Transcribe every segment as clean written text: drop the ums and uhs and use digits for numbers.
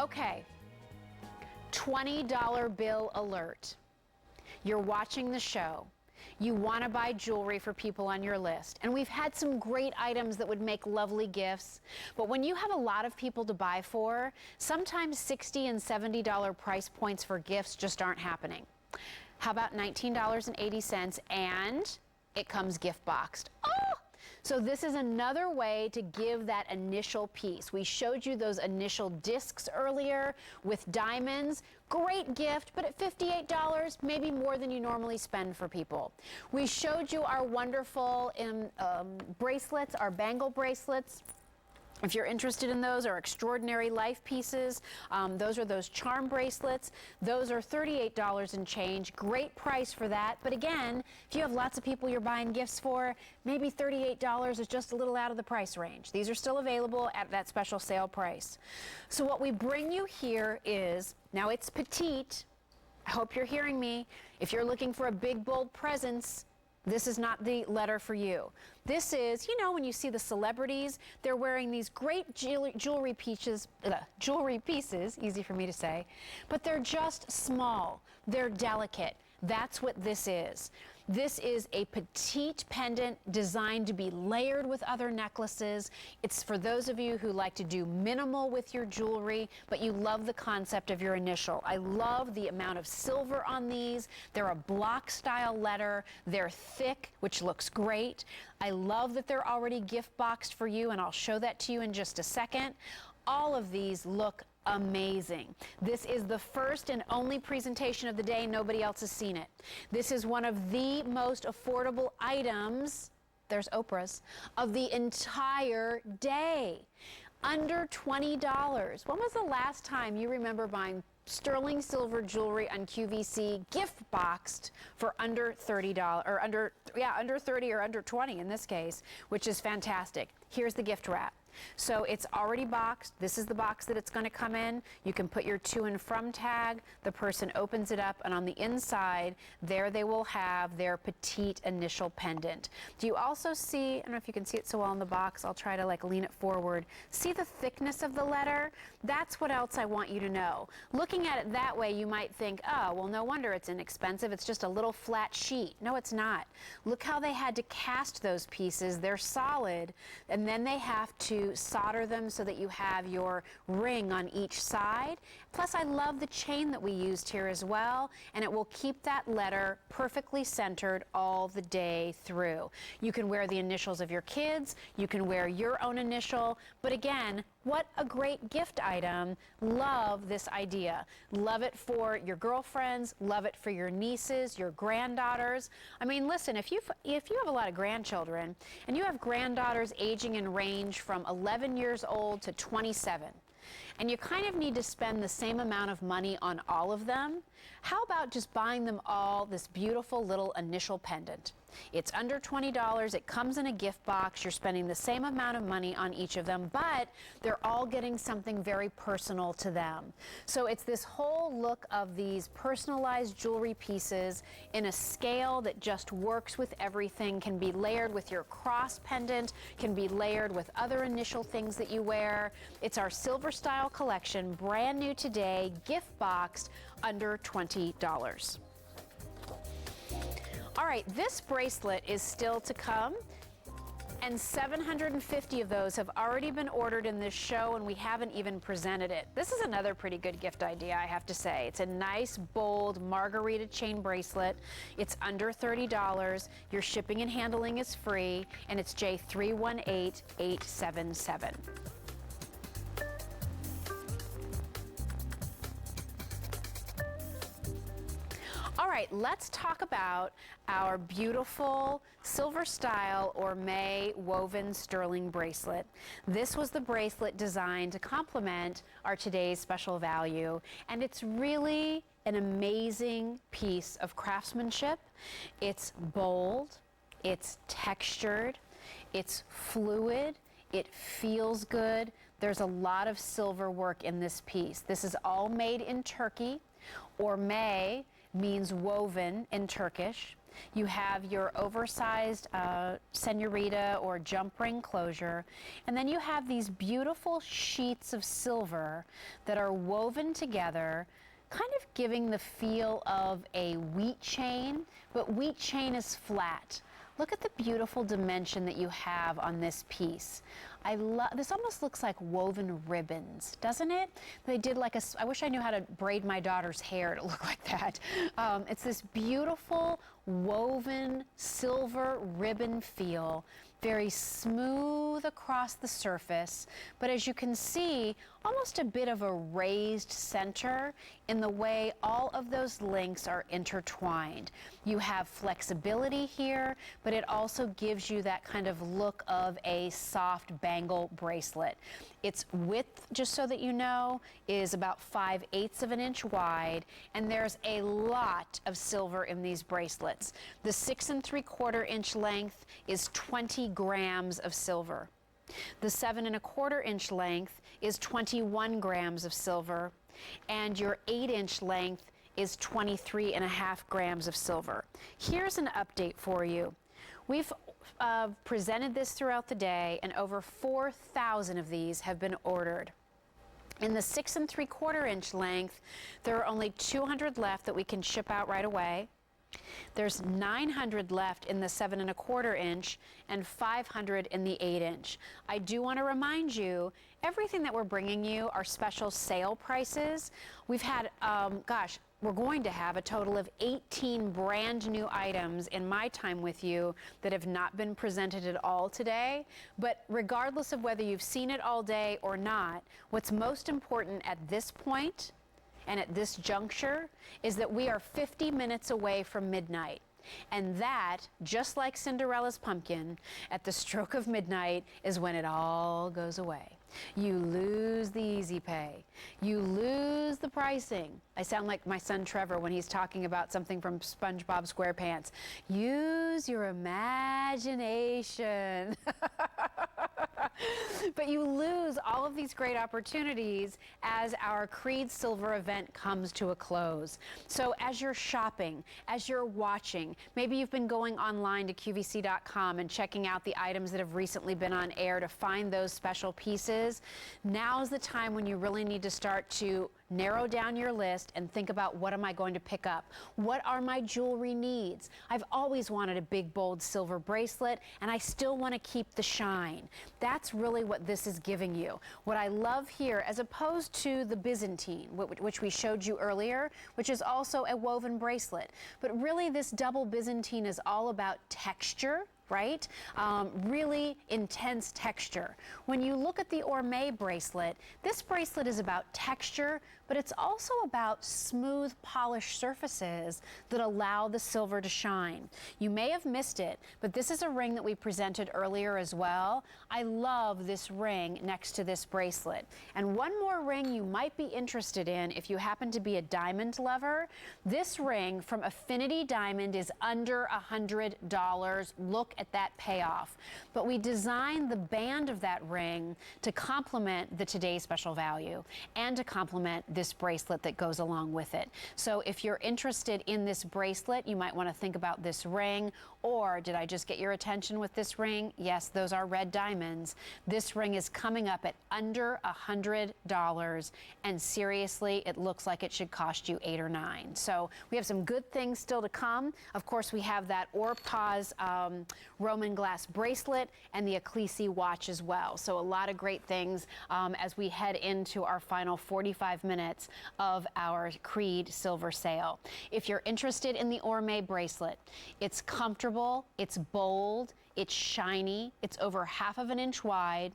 Okay, $20 bill alert. You're watching the show. You want to buy jewelry for people on your list. And we've had some great items that would make lovely gifts. But when you have a lot of people to buy for, sometimes $60 and $70 price points for gifts just aren't happening. How about $19.80 and it comes gift boxed? Oh! So this is another way to give that initial piece. We showed you those initial discs earlier with diamonds. Great gift, but at $58, maybe more than you normally spend for people. We showed you our wonderful bracelets, our bangle bracelets. If you're interested in those, are extraordinary life pieces. Those are those charm bracelets. Those are $38 and change. Great price for that. But again, if you have lots of people you're buying gifts for, maybe $38 is just a little out of the price range. These are still available at that special sale price. So what we bring you here is, now it's petite. I hope you're hearing me. If you're looking for a big, bold presence, this is not the letter for you. This is, you know, when you see the celebrities, they're wearing these great jewelry pieces, easy for me to say, but they're just small. They're delicate. That's what this is. This is a petite pendant designed to be layered with other necklaces. It's for those of you who like to do minimal with your jewelry, but you love the concept of your initial. I love the amount of silver on these. They're a block style letter. They're thick, which looks great. I love that they're already gift boxed for you, and I'll show that to you in just a second. All of these look amazing. This is the first and only presentation of the day. Nobody else has seen it. This is one of the most affordable items, there's Oprah's, of the entire day. Under $20. When was the last time you remember buying sterling silver jewelry on QVC gift boxed for under $30, or under 30 or under 20 in this case, which is fantastic. Here's the gift wrap. So it's already boxed. This is the box that it's going to come in. You can put your to and from tag. The person opens it up, and on the inside, there they will have their petite initial pendant. Do you also see, I don't know if you can see it so well in the box, I'll try to like lean it forward. See the thickness of the letter? That's what else I want you to know. Looking at it that way, you might think, oh, well, no wonder it's inexpensive. It's just a little flat sheet. No, it's not. Look how they had to cast those pieces. They're solid, and then they have to solder them so that you have your ring on each side. Plus, I love the chain that we used here as well, and it will keep that letter perfectly centered all the day through. You can wear the initials of your kids, you can wear your own initial, but again, what a great gift item. Love this idea. Love it for your girlfriends, love it for your nieces, your granddaughters. I mean, listen, if you have a lot of grandchildren and you have granddaughters aging in range from 11 years old to 27, and you kind of need to spend the same amount of money on all of them, how about just buying them all this beautiful little initial pendant? It's under $20. It comes in a gift box. You're spending the same amount of money on each of them, but they're all getting something very personal to them. So it's this whole look of these personalized jewelry pieces in a scale that just works with everything, can be layered with your cross pendant, can be layered with other initial things that you wear. It's our silver style collection, brand new today, gift boxed, under $20. All right, this bracelet is still to come, and 750 of those have already been ordered in this show, and we haven't even presented it. This is another pretty good gift idea, I have to say. It's a nice, bold margarita chain bracelet. It's under $30. Your shipping and handling is free, and it's J318877. All right, let's talk about our beautiful silver style or May woven sterling bracelet. This was the bracelet designed to complement our today's special value, and it's really an amazing piece of craftsmanship. It's bold, it's textured, it's fluid, it feels good. There's a lot of silver work in this piece. This is all made in Turkey, or May means woven in Turkish. You have your oversized senorita or jump ring closure, and then you have these beautiful sheets of silver that are woven together, kind of giving the feel of a wheat chain, but wheat chain is flat. Look at the beautiful dimension that you have on this piece. I love, this almost looks like woven ribbons, doesn't it? They did like a, I wish I knew how to braid my daughter's hair to look like that. It's this beautiful woven silver ribbon feel, very smooth across the surface, but as you can see, almost a bit of a raised center in the way all of those links are intertwined. You have flexibility here, but it also gives you that kind of look of a soft bangle bracelet. Its width, just so that you know, is about 5/8 of an inch wide, and there's a lot of silver in these bracelets. The 6 3/4 inch length is 20 grams of silver. The 7 1/4 inch length is 21 grams of silver, and your 8-inch length is 23.5 grams of silver. Here's an update for you. We've presented this throughout the day, and over 4,000 of these have been ordered. In the 6 3/4 inch length, there are only 200 left that we can ship out right away. There's 900 left in the 7 1/4 inch and 500 in the 8-inch. I do want to remind you, everything that we're bringing you are special sale prices. We've had, we're going to have a total of 18 brand new items in my time with you that have not been presented at all today. But regardless of whether you've seen it all day or not, what's most important at this point and at this juncture is that we are 50 minutes away from midnight. And that, just like Cinderella's pumpkin, at the stroke of midnight is when it all goes away. You lose the easy pay. You lose the pricing. I sound like my son Trevor when he's talking about something from SpongeBob SquarePants. Use your imagination. But you lose all of these great opportunities as our Creede Silver event comes to a close. So as you're shopping, as you're watching, maybe you've been going online to QVC.com and checking out the items that have recently been on air to find those special pieces. Now's the time when you really need to start to narrow down your list and think about, what am I going to pick up? What are my jewelry needs? I've always wanted a big, bold silver bracelet, and I still want to keep the shine. That's really what this is giving you. What I love here, as opposed to the Byzantine, which we showed you earlier, which is also a woven bracelet, but really this double Byzantine is all about texture, right? Really intense texture. When you look at the Orme bracelet, this bracelet is about texture, but it's also about smooth, polished surfaces that allow the silver to shine. You may have missed it, but this is a ring that we presented earlier as well. I love this ring next to this bracelet. And one more ring you might be interested in if you happen to be a diamond lover. This ring from Affinity Diamond is under $100. Look at that payoff. But we designed the band of that ring to complement the today's special value and to complement this bracelet that goes along with it. So if you're interested in this bracelet, you might want to think about this ring. Or did I just get your attention with this ring? Yes, those are red diamonds. This ring is coming up at under $100, and seriously, it looks like it should cost you $8 or $9. So we have some good things still to come. Of course, we have that Orpaz Roman glass bracelet and the Creede watch as well. So a lot of great things as we head into our final 45 minutes of our Creede silver sale. If you're interested in the Orme bracelet, it's comfortable, it's bold, it's shiny, it's over 1/2 of an inch wide.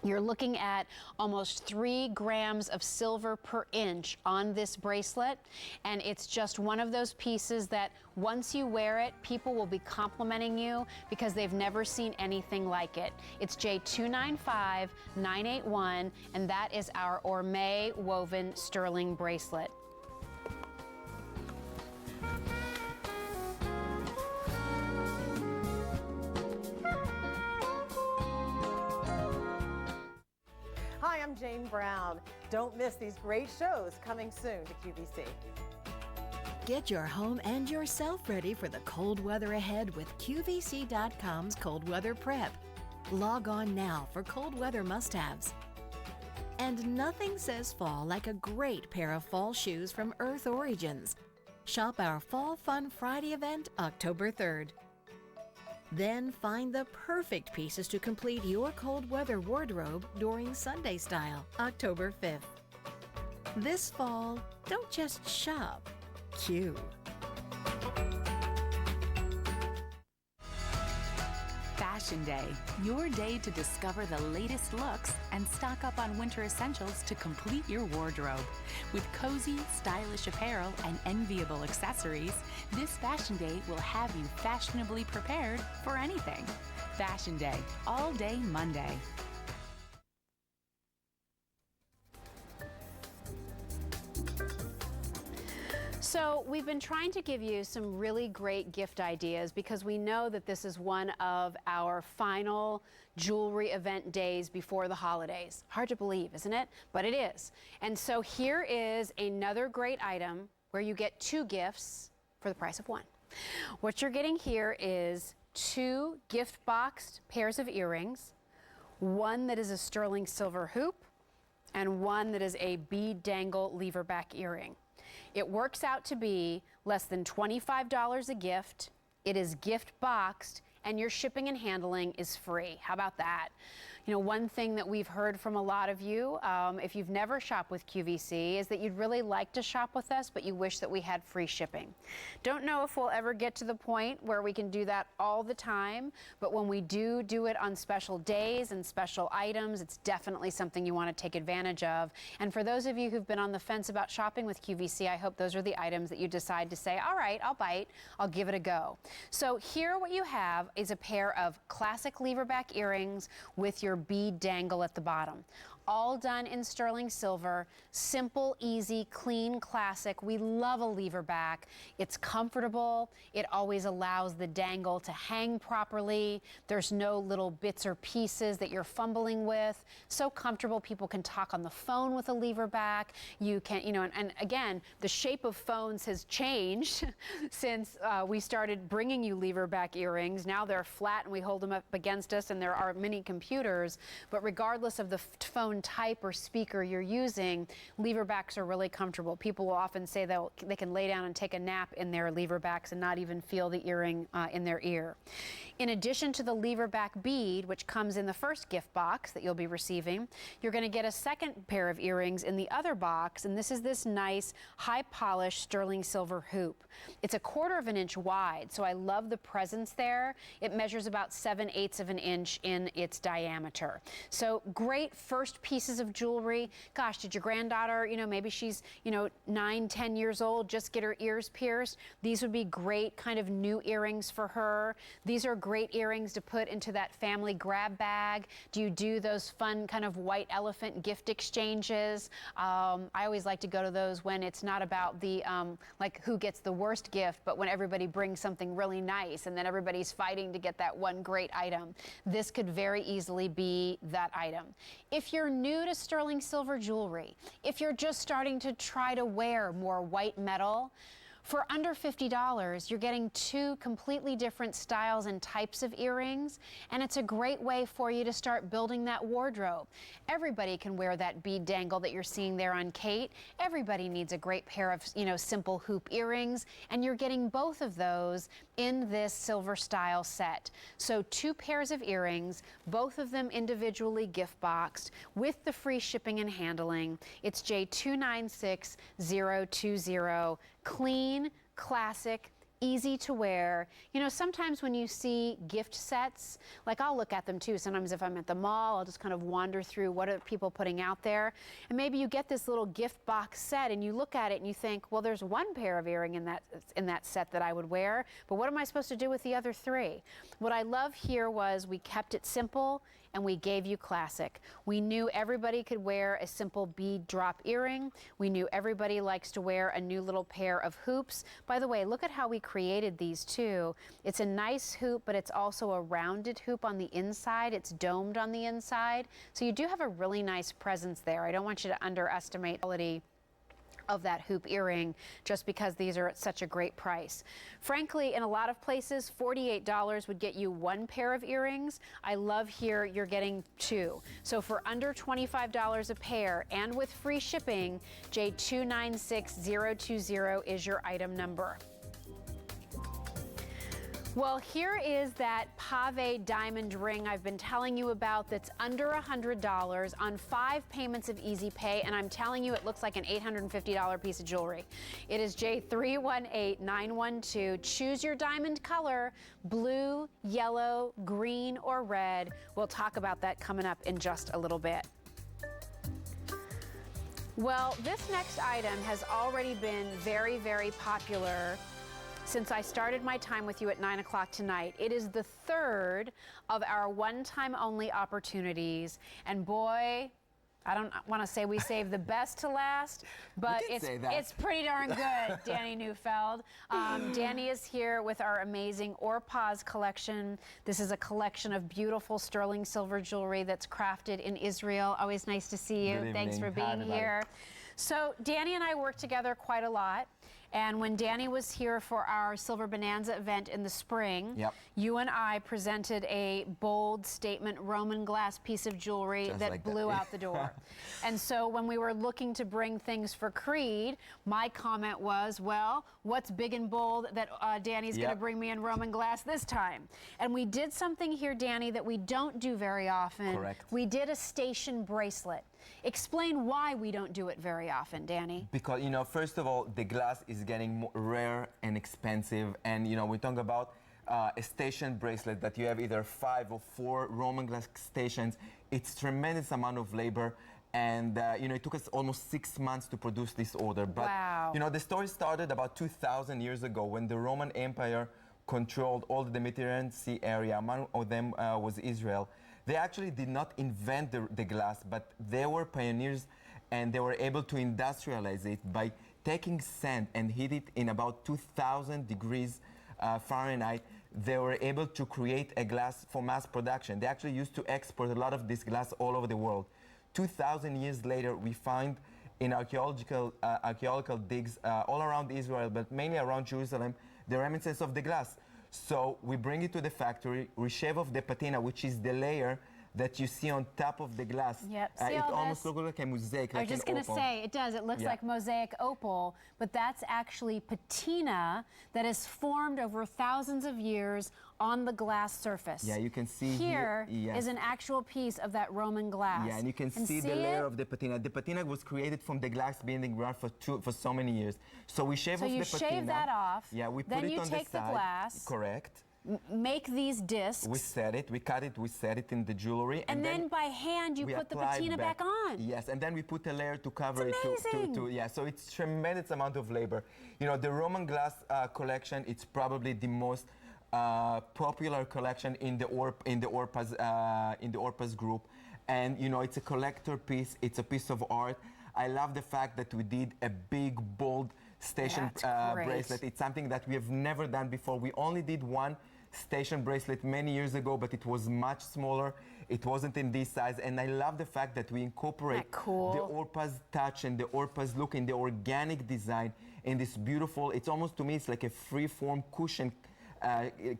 You're looking at almost 3 grams of silver per inch on this bracelet, and it's just one of those pieces that once you wear it, people will be complimenting you because they've never seen anything like it. It's J295981, and that is our Orme woven sterling bracelet. Hi, I'm Jane Brown. Don't miss these great shows coming soon to QVC. Get your home and yourself ready for the cold weather ahead with QVC.com's Cold Weather Prep. Log on now for cold weather must-haves. And nothing says fall like a great pair of fall shoes from Earth Origins. Shop our Fall Fun Friday event October 3rd. Then find the perfect pieces to complete your cold weather wardrobe during Sunday Style October 5th. This fall, don't just shop. Q. Fashion Day, your day to discover the latest looks and stock up on winter essentials to complete your wardrobe. With cozy, stylish apparel and enviable accessories, this Fashion Day will have you fashionably prepared for anything. Fashion Day, all day Monday. So we've been trying to give you some really great gift ideas because we know that this is one of our final jewelry event days before the holidays. Hard to believe, isn't it? But it is. And so here is another great item where you get 2 gifts for the price of 1. What you're getting here is 2 gift boxed pairs of earrings, one that is a sterling silver hoop, and one that is a bead dangle lever back earring. It works out to be less than $25 a gift. It is gift boxed, and your shipping and handling is free. How about that? You know, one thing that we've heard from a lot of you, if you've never shopped with QVC, is that you'd really like to shop with us, but you wish that we had free shipping. Don't know if we'll ever get to the point where we can do that all the time, but when we do it on special days and special items, it's definitely something you want to take advantage of. And for those of you who've been on the fence about shopping with QVC, I hope those are the items that you decide to say, all right, I'll bite, I'll give it a go. So here what you have is a pair of classic lever back earrings with your bead dangle at the bottom. All done in sterling silver, simple, easy, clean, classic. We love a lever back. It's comfortable. It always allows the dangle to hang properly. There's no little bits or pieces that you're fumbling with. So comfortable. People can talk on the phone with a lever back. You can, you know, and again, the shape of phones has changed since we started bringing you lever back earrings. Now they're flat and we hold them up against us, and there are many computers, but regardless of the phone type or speaker you're using, lever backs are really comfortable. People will often say that they can lay down and take a nap in their lever backs and not even feel the earring in their ear. In addition to the lever back bead, which comes in the first gift box that you'll be receiving, you're going to get a second pair of earrings in the other box, and this is this nice high polished sterling silver hoop. It's 1/4 of an inch wide, so I love the presence there. It measures about 7/8 of an inch in its diameter. So great first pieces of jewelry. Gosh, did your granddaughter, you know, maybe she's, you know, 9, 10 years old, just get her ears pierced. These would be great kind of new earrings for her. These are great earrings to put into that family grab bag. Do you do those fun kind of white elephant gift exchanges? I always like to go to those when it's not about the, like who gets the worst gift, but when everybody brings something really nice and then everybody's fighting to get that one great item. This could very easily be that item. If you're new to sterling silver jewelry, if you're just starting to try to wear more white metal, for under $50, you're getting 2 completely different styles and types of earrings, and it's a great way for you to start building that wardrobe. Everybody can wear that bead dangle that you're seeing there on Kate. Everybody needs a great pair of, you know, simple hoop earrings, and you're getting both of those in this silver style set. So 2 pairs of earrings, both of them individually gift boxed with the free shipping and handling. It's J296020. Clean, classic, easy to wear. You know, sometimes when you see gift sets, like I'll look at them too. Sometimes if I'm at the mall, I'll just kind of wander through what are people putting out there. And maybe you get this little gift box set and you look at it and you think, well, there's 1 pair of earring in that set that I would wear, but what am I supposed to do with the other 3? What I love here was we kept it simple and we gave you classic. We knew everybody could wear a simple bead drop earring. We knew everybody likes to wear a new little pair of hoops. By the way, look at how we created these too. It's a nice hoop, but it's also a rounded hoop on the inside. It's domed on the inside. So you do have a really nice presence there. I don't want you to underestimate the quality of that hoop earring, just because these are at such a great price. Frankly, in a lot of places, $48 would get you one pair of earrings. I love here you're getting two. So for under $25 a pair and with free shipping, J296020 is your item number. Well, here is that pave diamond ring I've been telling you about that's under $100 on 5 payments of Easy Pay, and I'm telling you it looks like an $850 piece of jewelry. It is J318912. Choose your diamond color, blue, yellow, green, or red. We'll talk about that coming up in just a little bit. Well, this next item has already been very, very popular since I started my time with you at 9 o'clock tonight. It is the third of our one-time only opportunities. And boy, I don't want to say we saved the best to last, but it's pretty darn good, Danny Neufeld. Danny is here with our amazing Orpaz collection. This is a collection of beautiful sterling silver jewelry that's crafted in Israel. Always nice to see you. Thanks for being here. So Danny and I work together quite a lot. And when Danny was here for our Silver Bonanza event in the spring, you and I presented a bold statement Roman glass piece of jewelry that blew out the door. And so when we were looking to bring things for Creede, my comment was, well, what's big and bold that Danny's going to bring me in Roman glass this time? And we did something here, Danny, that we don't do very often. Correct. We did a station bracelet. Explain why we don't do it very often, Danny. Because, you know, first of all, the glass is getting more rare and expensive. And, you know, we talk about a station bracelet that you have either 5 or 4 Roman glass stations. It's tremendous amount of labor. And, you know, it took us almost 6 months to produce this order. But, you know, the story started about 2,000 years ago when the Roman Empire controlled all the Mediterranean Sea area. One of them was Israel. They actually did not invent the glass, but they were pioneers, and they were able to industrialize it by taking sand and heat it in about 2,000 degrees Fahrenheit. They were able to create a glass for mass production. They actually used to export a lot of this glass all over the world. 2,000 years later, we find in archaeological digs all around Israel, but mainly around Jerusalem, the remnants of the glass. So we bring it to the factory, we shave off the patina, which is the layer that you see on top of the glass. Yep. It almost looks like a mosaic, I was just going to say, it does. It looks like mosaic opal, but that's actually patina that is formed over thousands of years on the glass surface. Yeah, you can see here is an actual piece of that Roman glass. Yeah, and you can see the layer of the patina. The patina was created from the glass being in the ground for so many years. So we shave off the patina. So you shave that off. Yeah, we put it on the side. Then you take the glass. Correct. Make these discs. We set it, we cut it, we set it in the jewelry. And then by hand you put the patina back on. Yes, and then we put a layer to cover it. Amazing. So it's tremendous amount of labor. You know, the Roman glass collection, it's probably the most popular collection in the Orpaz group. And you know, it's a collector piece, it's a piece of art. I love the fact that we did a big, bold station bracelet. It's something that we have never done before. We only did one station bracelet many years ago, but it was much smaller. It wasn't in this size, and I love the fact that we incorporate the Orpaz touch and the Orpaz look in the organic design in this beautiful, it's almost, to me, it's like a free-form cushion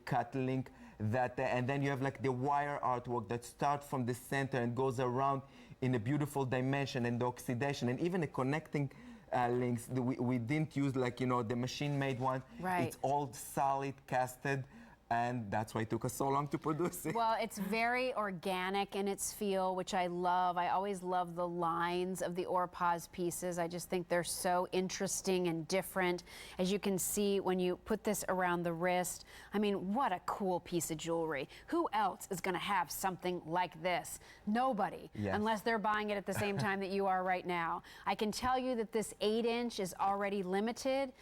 cut link that, and then you have like the wire artwork that starts from the center and goes around in a beautiful dimension, and the oxidation, and even the connecting links. We didn't use, like, you know, the machine-made one. It's all solid, casted, and that's why it took us so long to produce it. Well, it's very organic in its feel, which I love. I always love the lines of the Orpaz pieces. I just think they're so interesting and different. As you can see, when you put this around the wrist, I mean, what a cool piece of jewelry. Who else is going to have something like this? Nobody, unless they're buying it at the same time that you are right now. I can tell you that this 8-inch is already limited.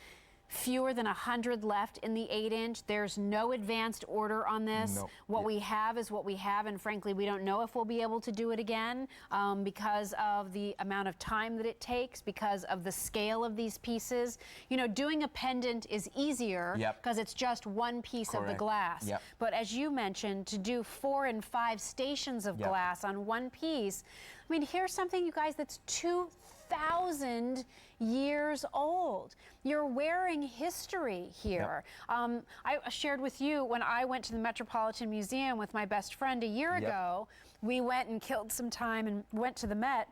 Fewer than 100 left in the 8-inch. There's no advanced order on this. What we have is what we have, and frankly, we don't know if we'll be able to do it again because of the amount of time that it takes, because of the scale of these pieces. You know, doing a pendant is easier because it's just one piece of the glass. But as you mentioned, to do 4 and 5 stations of glass on one piece, I mean, here's something, you guys, that's 2,000 years old. You're wearing history here. Yep. I shared with you when I went to the Metropolitan Museum with my best friend a year Yep. ago, we went and killed some time and went to the Met.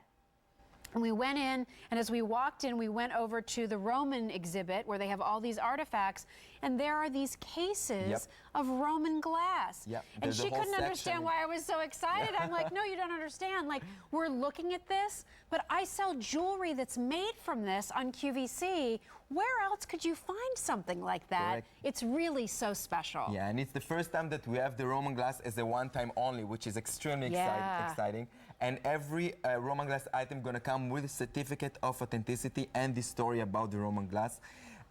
And we went in, and as we walked in, we went over to the Roman exhibit where they have all these artifacts, and there are these cases Yep. of Roman glass. Yep. And There's a she whole couldn't section. understand why I was so excited. I'm like, no, you don't understand. Like, we're looking at this, but I sell jewelry that's made from this on QVC. Where else could you find something like that? Correct. It's really so special. Yeah, and it's the first time that we have the Roman glass as a one-time only, which is extremely Yeah. exciting. And every Roman glass item gonna come with a certificate of authenticity and the story about the Roman glass.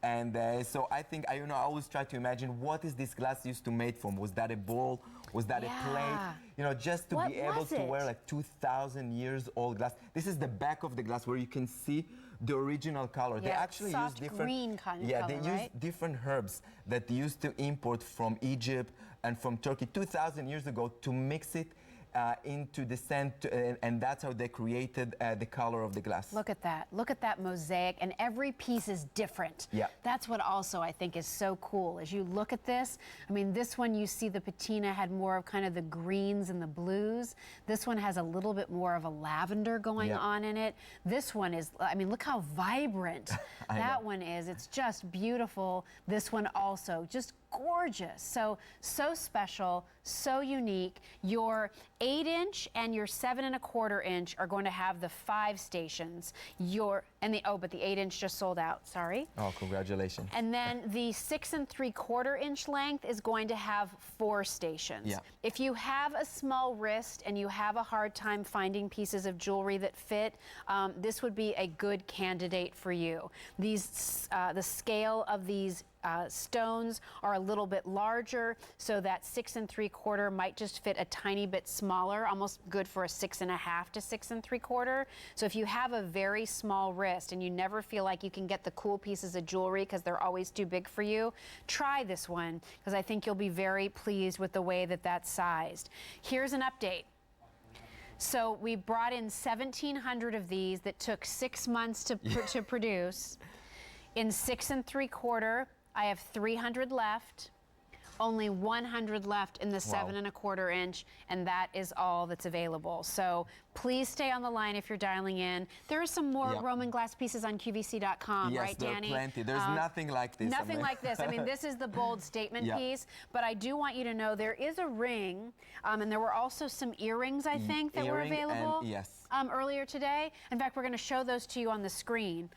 And so I think, I always try to imagine, what is this glass used to made from? Was that a bowl? Was that a plate? Just to What be able was to wear it? like 2,000 years old glass. This is the back of the glass where you can see the original color. They Yeah, actually soft use different green kind of yeah, color, they use right? different herbs that they used to import from Egypt and from Turkey 2,000 years ago to mix it into the scent, and that's how they created the color of the glass. Look at that. Look at that mosaic, and every piece is different. Yeah. That's what also I think is so cool. As you look at this, I mean, this one you see the patina had more of kind of the greens and the blues. This one has a little bit more of a lavender going Yeah. on in it. This one is, I mean, look how vibrant that one is. It's just beautiful. This one also, just gorgeous. So special, so unique. Your 8-inch and your 7 1/4 inch are going to have the 5 stations. But the 8-inch just sold out, sorry. Oh, congratulations. And then the 6 3/4 inch length is going to have 4 stations. Yeah. If you have a small wrist and you have a hard time finding pieces of jewelry that fit, this would be a good candidate for you. These, the scale of these stones are a little bit larger, so that 6 3/4 might just fit a tiny bit smaller, almost good for a 6 1/2 to 6 3/4. So if you have a very small wrist and you never feel like you can get the cool pieces of jewelry because they're always too big for you, try this one, because I think you'll be very pleased with the way that that's sized. Here's an update. So we brought in 1,700 of these that took 6 months to produce. In 6 3/4, I have 300 left, only 100 left in the 7 1/4 inch, and that is all that's available. So please stay on the line if you're dialing in. There are some more Yeah. Roman glass pieces on QVC.com, Yes, right, there Danny? are plenty. There's nothing like this. Nothing I mean. like this. I mean, this is the bold statement Yeah. piece, but I do want you to know there is a ring, and there were also some earrings, I think, that were Earring and- available yes. earlier today. In fact, we're going to show those to you on the screen.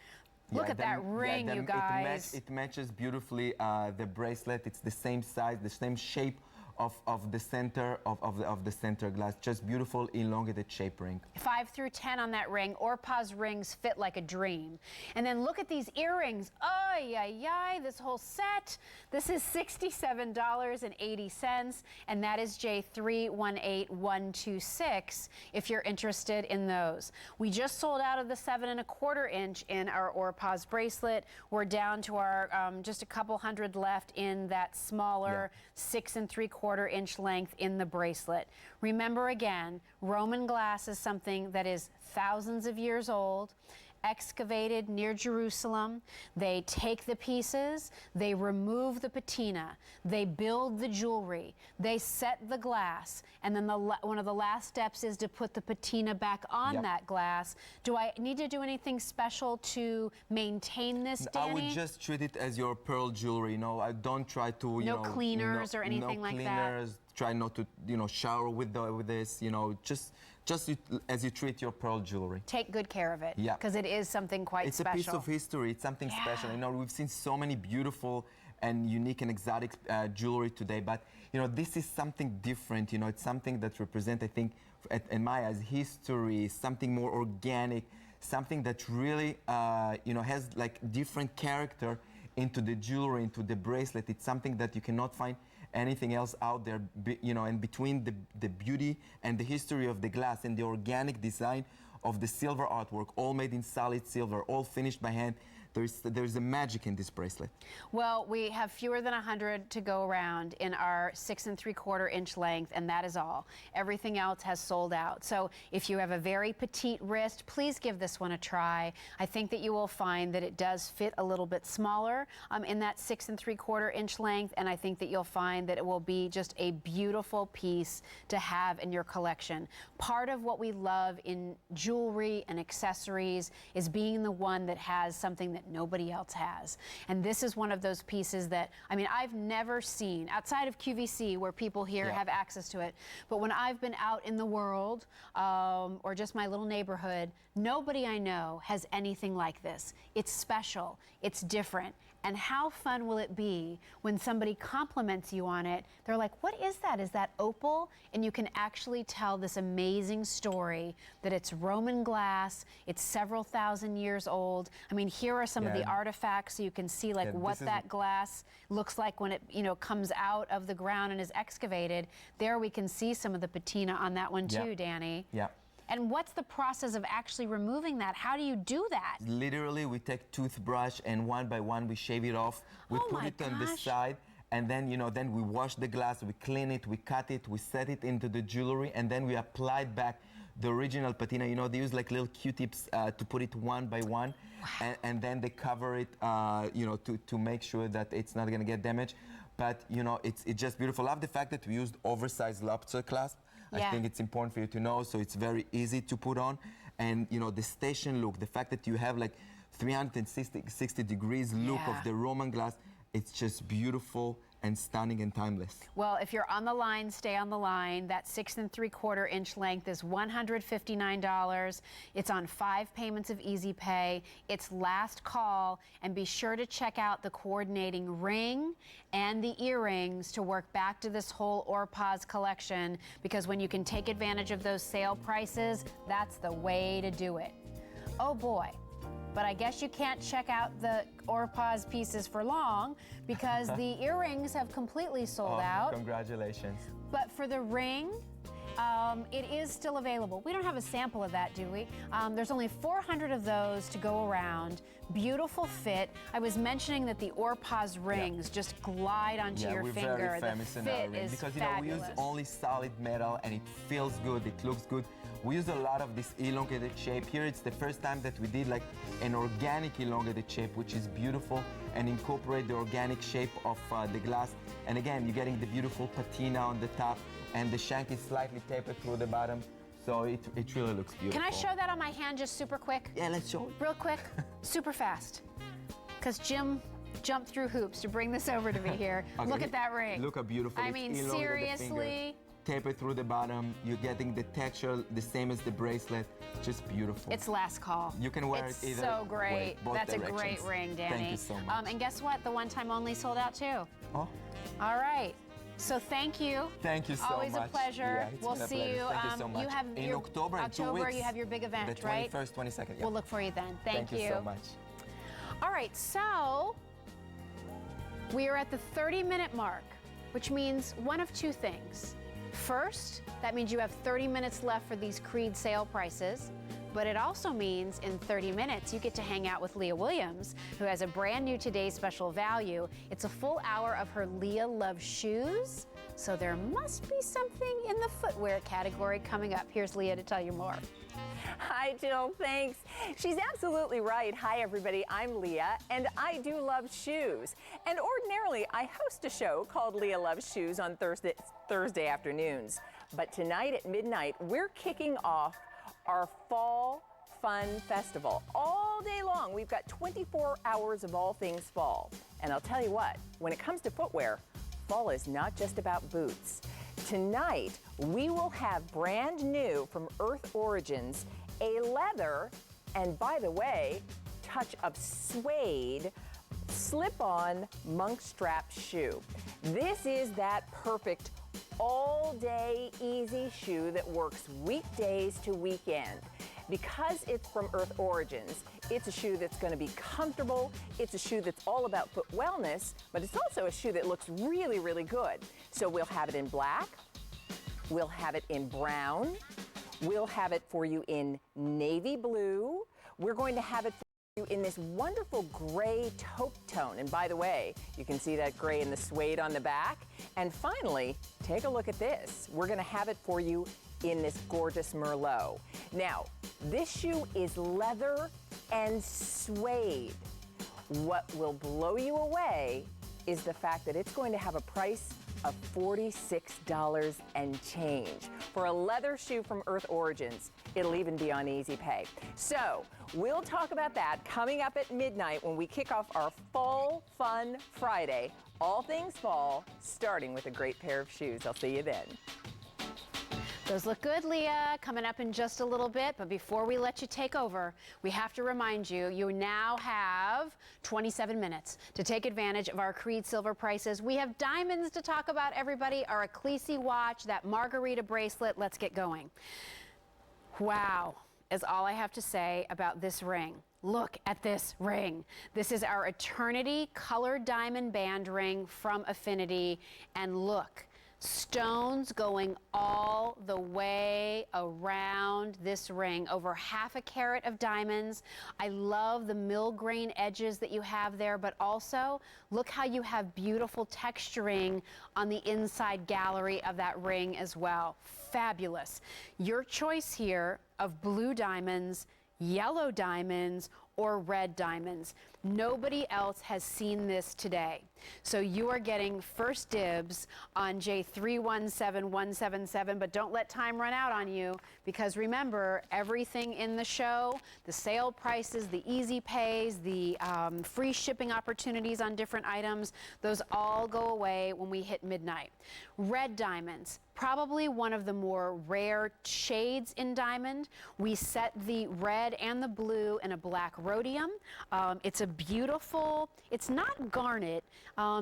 Look at that ring, you guys. It matches beautifully the bracelet. It's the same size, the same shape of the center of the center glass. Just beautiful elongated shape ring. 5 through 10 on that ring. Orpah's rings fit like a dream. And then look at these earrings. Ay, ay, ay, this whole set. This is $67.80, and that is J318126 if you're interested in those. We just sold out of the 7 1/4 inch in our Orpah's bracelet. We're down to our just a couple hundred left in that smaller 6 3/4 inch length in the bracelet. Remember again, Roman glass is something that is thousands of years old, excavated near Jerusalem. They take the pieces, they remove the patina, they build the jewelry, they set the glass, and then one of the last steps is to put the patina back on that glass. Do I need to do anything special to maintain this, Danny? I would just treat it as your pearl jewelry. I don't try to, No cleaners or anything like that? No cleaners. Try not to, shower with this. Just as you treat your pearl jewelry. Take good care of it, Yeah. because it is something quite It's special. a piece of history. It's something special. We've seen so many beautiful and unique and exotic jewelry today, but this is something different. It's something that represents, I think, in my eyes, history, something more organic, something that really, has like different character into the jewelry, into the bracelet. It's something that you cannot find anything else out there, and between the beauty and the history of the glass and the organic design of the silver artwork, all made in solid silver, all finished by hand, There's a magic in this bracelet. Well, we have fewer than 100 to go around in our 6 3/4 inch length, and that is all. Everything else has sold out. So if you have a very petite wrist, please give this one a try. I think that you will find that it does fit a little bit smaller in that 6 3/4 inch length, and I think that you'll find that it will be just a beautiful piece to have in your collection. Part of what we love in jewelry and accessories is being the one that has something that nobody else has. And this is one of those pieces that, I mean, I've never seen, outside of QVC where people here have access to it, but when I've been out in the world or just my little neighborhood, nobody I know has anything like this. It's special, it's different. And how fun will it be when somebody compliments you on it? They're like, what is that? Is that opal? And you can actually tell this amazing story that it's Roman glass, it's several thousand years old. I mean, here are some of the artifacts so you can see like what that glass looks like when it, you know, comes out of the ground and is excavated. There we can see some of the patina on that one too, Danny. Yeah. And what's the process of actually removing that? How do you do that? Literally, we take toothbrush and one by one we shave it off. We put it on the side, and then, you know, then we wash the glass, we clean it, we cut it, we set it into the jewelry, and then we apply back the original patina. You know, they use like little Q-tips to put it one by one, and then they cover it, you know, to make sure that it's not gonna get damaged. But, you know, it's just beautiful. I love the fact that we used oversized lobster clasp. I think it's important for you to know, so it's very easy to put on. And, you know, the station look, the fact that you have like 360 degrees look of the Roman glass, it's just beautiful and stunning and timeless. Well, if you're on the line, stay on the line. That 6 3/4 inch length is $159. It's on 5 payments of Easy Pay. It's last call, and be sure to check out the coordinating ring and the earrings to work back to this whole Orpaz collection, because when you can take advantage of those sale prices, that's the way to do it. Oh boy. But I guess you can't check out the Orpaz pieces for long because the earrings have completely sold out. Congratulations. But for the ring, it is still available. We don't have a sample of that, do we? There's only 400 of those to go around. Beautiful fit. I was mentioning that the Orpaz rings just glide onto your finger. We're very famous in our ring is because, you know, we use only solid metal and it feels good, it looks good. We use a lot of this elongated shape. Here it's the first time that we did like an organic elongated shape, which is beautiful, and incorporate the organic shape of the glass. And again, you're getting the beautiful patina on the top, and the shank is slightly tapered through the bottom, so it really looks beautiful. Can I show that on my hand just super quick? Yeah, let's show it. Real quick, super fast. Because Jim jumped through hoops to bring this over to me here. Look at that ring. Look how beautiful. I mean, seriously. Taper through the bottom, you're getting the texture the same as the bracelet, just beautiful. It's last call. You can wear it either so great. way, both That's directions. a great ring, Danny. Thank you so much. And guess what? The one time only sold out too. Oh. All right. So thank you. Thank you so much. Always a pleasure. Yeah, we'll see you. Thank you so much. You have in October, in 2 weeks, you have your big event, the 21st, right? 22nd. Yeah. We'll look for you then. Thank you. Thank you so much. All right, so we are at the 30-minute mark, which means one of two things. First, that means you have 30 minutes left for these Creede sale prices, but it also means in 30 minutes you get to hang out with Leah Williams, who has a brand new Today's Special Value. It's a full hour of her Leah Loves Shoes, so there must be something in the footwear category coming up. Here's Leah to tell you more. Hi, Jill. Thanks. She's absolutely right. Hi, everybody. I'm Leah, and I do love shoes. And ordinarily, I host a show called Leah Loves Shoes on Thursday afternoons. But tonight at midnight, we're kicking off our Fall Fun Festival. All day long, we've got 24 hours of all things fall. And I'll tell you what, when it comes to footwear, fall is not just about boots. Tonight, we will have brand new from Earth Origins, a leather, and by the way, touch of suede, slip-on monk strap shoe. This is that perfect all-day easy shoe that works weekdays to weekend. Because it's from Earth Origins, it's a shoe that's going to be comfortable, it's a shoe that's all about foot wellness, but it's also a shoe that looks really, really good. So we'll have it in black, we'll have it in brown, we'll have it for you in navy blue, we're going to have it In this wonderful gray taupe tone. And by the way, you can see that gray in the suede on the back. And finally, take a look at this. We're going to have it for you in this gorgeous Merlot. Now, this shoe is leather and suede. What will blow you away is the fact that it's going to have a price of $46 and change. For a leather shoe from Earth Origins, it'll even be on Easy Pay. So we'll talk about that coming up at midnight when we kick off our Fall Fun Friday. All things fall, starting with a great pair of shoes. I'll see you then. Those look good, Leah. Coming up in just a little bit, but before we let you take over, we have to remind you, you now have 27 minutes to take advantage of our Creede silver prices. We have diamonds to talk about, everybody, our Creede watch, that margarita bracelet. Let's get going. Wow, is all I have to say about this ring. Look at this ring. This is our Eternity colored diamond band ring from Affinity, and look, stones going all the way around this ring, over half a carat of diamonds. I love the mill grain edges that you have there, but also look how you have beautiful texturing on the inside gallery of that ring as well. Fabulous. Your choice here of blue diamonds, yellow diamonds, or red diamonds. Nobody else has seen this today. So you are getting first dibs on J317177, but don't let time run out on you, because remember, everything in the show, the sale prices, the easy pays, the free shipping opportunities on different items, those all go away when we hit midnight. Red diamonds, probably one of the more rare shades in diamond. We set the red and the blue in a black rhodium. It's a beautiful, it's not garnet,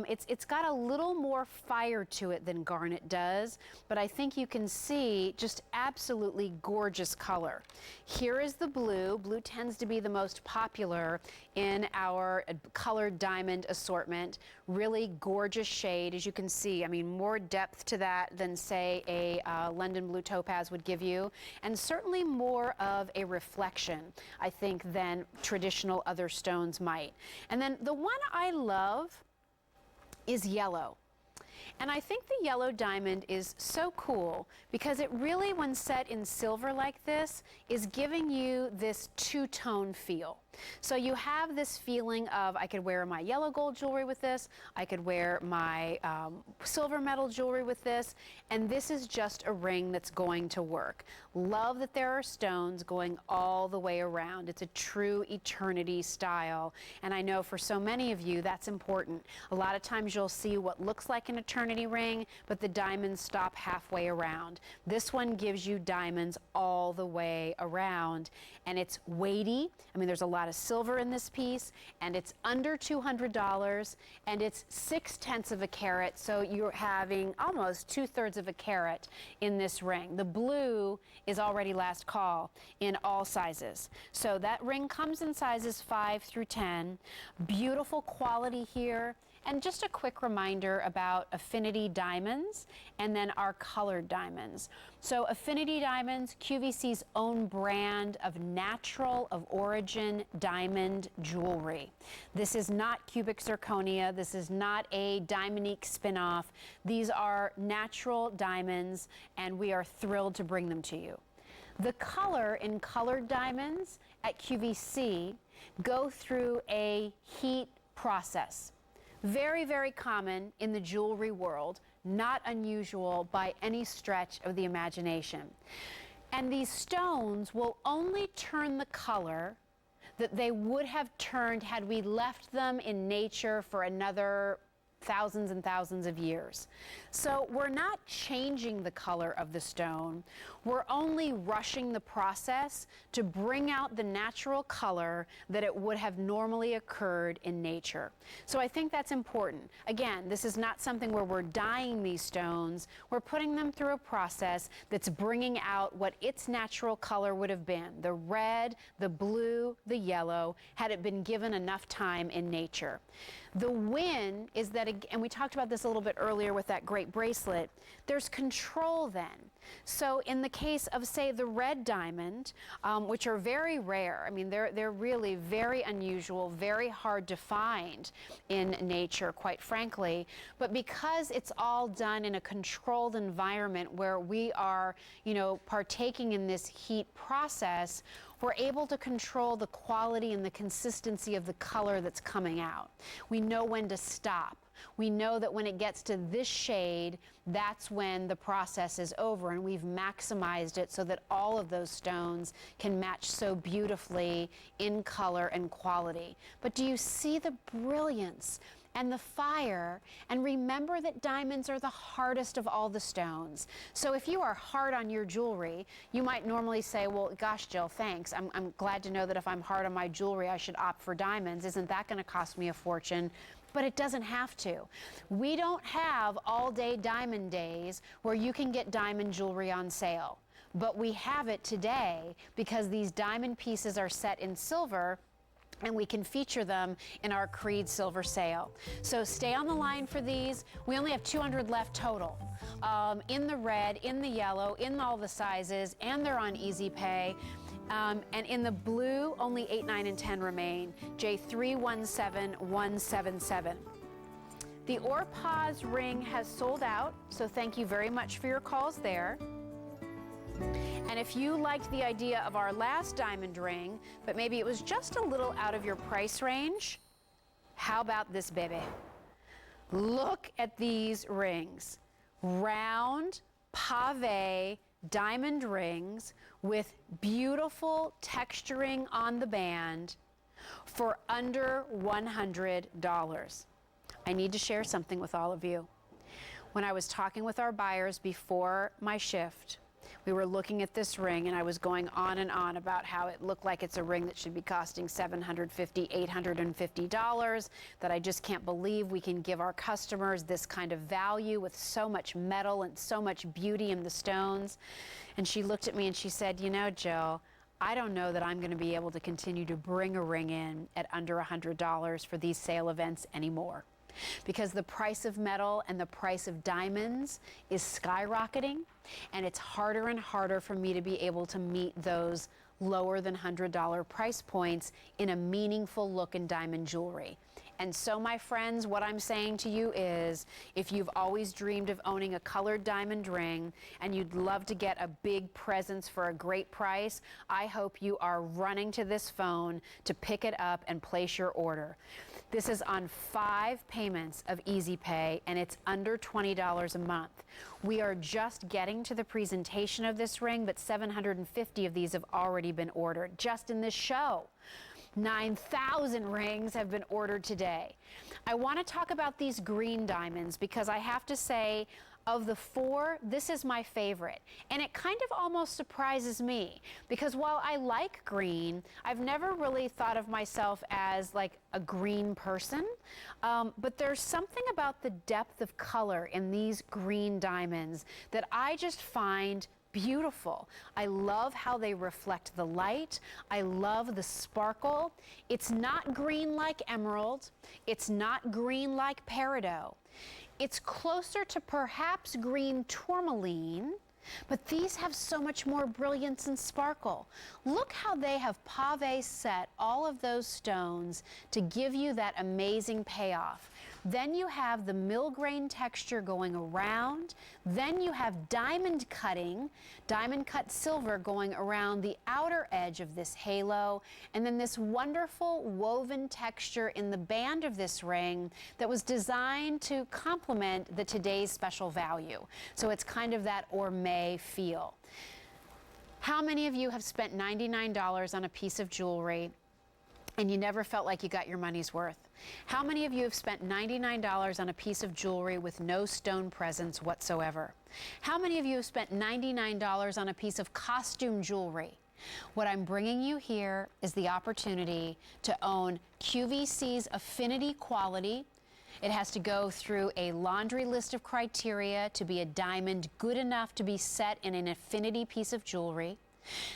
it's got a little more fire to it than garnet does, but I think you can see just absolutely gorgeous color. Here is the blue. Blue tends to be the most popular in our colored diamond assortment. Really gorgeous shade, as you can see. I mean, more depth to that than, say, a London blue topaz would give you, and certainly more of a reflection, I think, than traditional other stones might. And then the one I love is yellow. And I think the yellow diamond is so cool because it really, when set in silver like this, is giving you this two-tone feel. So you have this feeling of, I could wear my yellow gold jewelry with this, I could wear my silver metal jewelry with this, and this is just a ring that's going to work. Love that there are stones going all the way around. It's a true eternity style, and I know for so many of you that's important. A lot of times you'll see what looks like an eternity ring, but the diamonds stop halfway around. This one gives you diamonds all the way around, and it's weighty. I mean, there's a lot of silver in this piece, and it's under $200, and it's 6/10 of a carat, so you're having almost 2/3 of a carat in this ring. The blue is already last call in all sizes. So that ring comes in sizes 5 through 10. Beautiful quality here. And just a quick reminder about Affinity diamonds and then our colored diamonds. So Affinity diamonds, QVC's own brand of natural of origin diamond jewelry. This is not cubic zirconia. This is not a Diamondique spinoff. These are natural diamonds, and we are thrilled to bring them to you. The color in colored diamonds at QVC go through a heat process. Very, very common in the jewelry world, not unusual by any stretch of the imagination. And these stones will only turn the color that they would have turned had we left them in nature for another thousands and thousands of years. So we're not changing the color of the stone. We're only rushing the process to bring out the natural color that it would have normally occurred in nature. So I think that's important. Again, this is not something where we're dyeing these stones. We're putting them through a process that's bringing out what its natural color would have been, the red, the blue, the yellow, had it been given enough time in nature. The win is that, and we talked about this a little bit earlier with that great bracelet, there's control then. So in the case of, say, the red diamond, which are very rare, I mean, they're really very unusual, very hard to find in nature, quite frankly, but because it's all done in a controlled environment where we are, you know, partaking in this heat process, we're able to control the quality and the consistency of the color that's coming out. We know when to stop. We know that when it gets to this shade, that's when the process is over, and we've maximized it so that all of those stones can match so beautifully in color and quality. But do you see the brilliance and the fire? And remember that diamonds are the hardest of all the stones. So if you are hard on your jewelry, you might normally say, well, gosh, Jill, thanks. I'm glad to know that if I'm hard on my jewelry, I should opt for diamonds. Isn't that going to cost me a fortune? But it doesn't have to. We don't have all-day diamond days where you can get diamond jewelry on sale. But we have it today because these diamond pieces are set in silver, and we can feature them in our Creede silver sale. So stay on the line for these. We only have 200 left total. In the red, in the yellow, in all the sizes, and they're on Easy Pay. And in the blue, only 8, 9, and 10 remain. J317177. The Orpaz ring has sold out, so thank you very much for your calls there. And if you liked the idea of our last diamond ring, but maybe it was just a little out of your price range, how about this baby? Look at these rings. Round, pave, diamond rings with beautiful texturing on the band for under $100. I need to share something with all of you. When I was talking with our buyers before my shift, we were looking at this ring, and I was going on and on about how it looked like it's a ring that should be costing $750, $850, that I just can't believe we can give our customers this kind of value with so much metal and so much beauty in the stones. And she looked at me and she said, you know, Jill, I don't know that I'm going to be able to continue to bring a ring in at under $100 for these sale events anymore. Because the price of metal and the price of diamonds is skyrocketing, and it's harder and harder for me to be able to meet those lower than $100 price points in a meaningful look in diamond jewelry. And so, my friends, what I'm saying to you is, if you've always dreamed of owning a colored diamond ring and you'd love to get a big presence for a great price, I hope you are running to this phone to pick it up and place your order. This is on 5 payments of Easy Pay, and it's under $20 a month. We are just getting to the presentation of this ring, but 750 of these have already been ordered just in this show. 9,000 rings have been ordered today. I want to talk about these green diamonds because I have to say, of the 4, this is my favorite. And it kind of almost surprises me because while I like green, I've never really thought of myself as like a green person. But there's something about the depth of color in these green diamonds that I just find beautiful. I love how they reflect the light. I love the sparkle. It's not green like emerald. It's not green like peridot. It's closer to perhaps green tourmaline, but these have so much more brilliance and sparkle. Look how they have pave set all of those stones to give you that amazing payoff. Then you have the mill grain texture going around. Then you have diamond cutting, diamond cut silver going around the outer edge of this halo. And then this wonderful woven texture in the band of this ring that was designed to complement the today's special value. So it's kind of that ormay feel. How many of you have spent $99 on a piece of jewelry and you never felt like you got your money's worth? How many of you have spent $99 on a piece of jewelry with no stone presence whatsoever? How many of you have spent $99 on a piece of costume jewelry? What I'm bringing you here is the opportunity to own QVC's affinity quality. It has to go through a laundry list of criteria to be a diamond good enough to be set in an affinity piece of jewelry.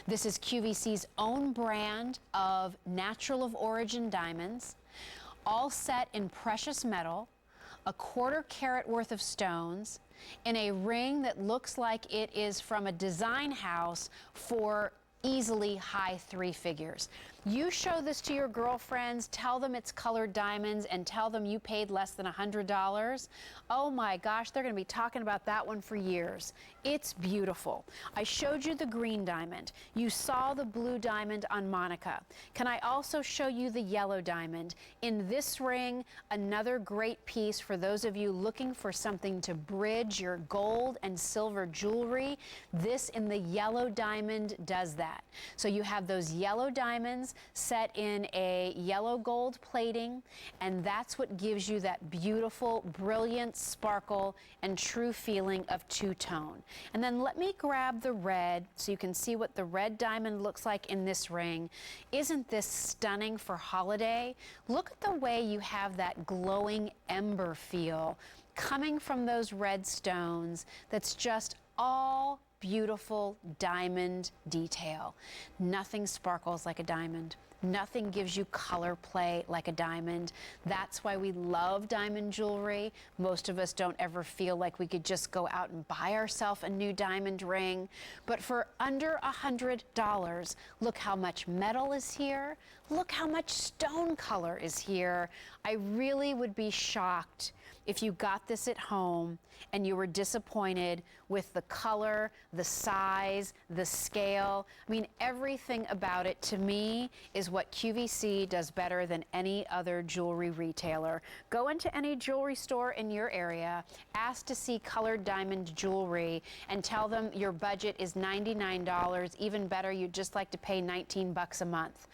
This is QVC's own brand of natural of origin diamonds, all set in precious metal, a 1/4 carat worth of stones in a ring that looks like it is from a design house for easily high 3 figures. You show this to your girlfriends, tell them it's colored diamonds, and tell them you paid less than $100. Oh my gosh, they're going to be talking about that one for years. It's beautiful. I showed you the green diamond. You saw the blue diamond on Monica. Can I also show you the yellow diamond? In this ring, another great piece for those of you looking for something to bridge your gold and silver jewelry. This in the yellow diamond does that. So you have those yellow diamonds set in a yellow gold plating, and that's what gives you that beautiful, brilliant sparkle and true feeling of two-tone. And then let me grab the red so you can see what the red diamond looks like in this ring. Isn't this stunning for holiday? Look at the way you have that glowing ember feel coming from those red stones. That's just all beautiful diamond detail. Nothing sparkles like a diamond. Nothing gives you color play like a diamond. That's why we love diamond jewelry. Most of us don't ever feel like we could just go out and buy ourselves a new diamond ring. But for under $100, look how much metal is here. Look how much stone color is here. I really would be shocked if you got this at home and you were disappointed with the color, the size, the scale. I mean, everything about it to me is what QVC does better than any other jewelry retailer. Go into any jewelry store in your area, ask to see colored diamond jewelry, and tell them your budget is $99. Even better, you'd just like to pay 19 bucks a month.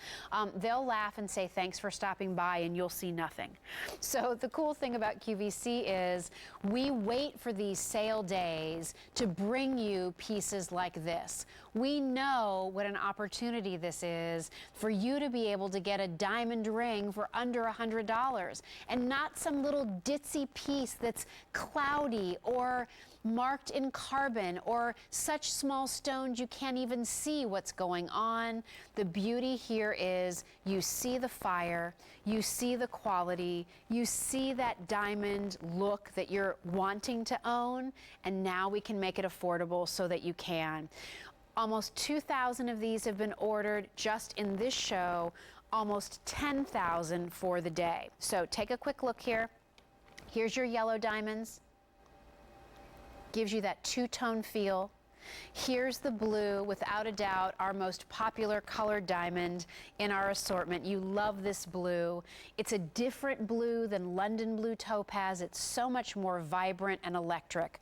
They'll laugh and say thanks for stopping by, and you'll see nothing. So the cool thing about QVC is we wait for these sale days to bring you pieces like this. We know what an opportunity this is for you to be able to get a diamond ring for under $100 and not some little ditzy piece that's cloudy or marked in carbon or such small stones you can't even see what's going on. The beauty here is you see the fire, you see the quality, you see that diamond look that you're wanting to own, and now we can make it affordable so that you can. Almost 2,000 of these have been ordered just in this show, almost 10,000 for the day. So take a quick look here. Here's your yellow diamonds. Gives you that two-tone feel. Here's the blue, without a doubt, our most popular colored diamond in our assortment. You love this blue. It's a different blue than London blue topaz. It's so much more vibrant and electric.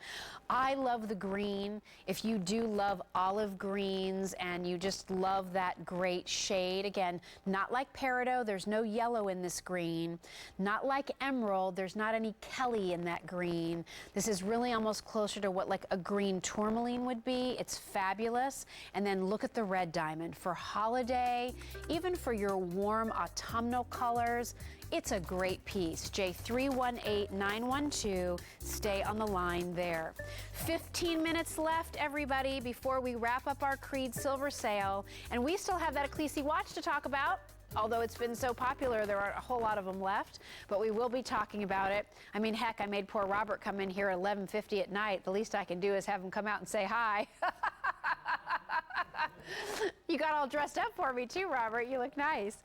I love the green. If you do love olive greens and you just love that great shade, again, not like peridot, there's no yellow in this green. Not like emerald, there's not any Kelly in that green. This is really almost closer to what like a green tourmaline would be. It's fabulous. And then look at the red diamond. For holiday, even for your warm autumnal colors, it's a great piece. J318912, stay on the line there. 15 minutes left, everybody, before we wrap up our Creede silver sale. And we still have that Creede watch to talk about. Although it's been so popular, there aren't a whole lot of them left, but we will be talking about it. I mean, heck, I made poor Robert come in here at 11:50 at night. The least I can do is have him come out and say hi. You got all dressed up for me too, Robert. You look nice.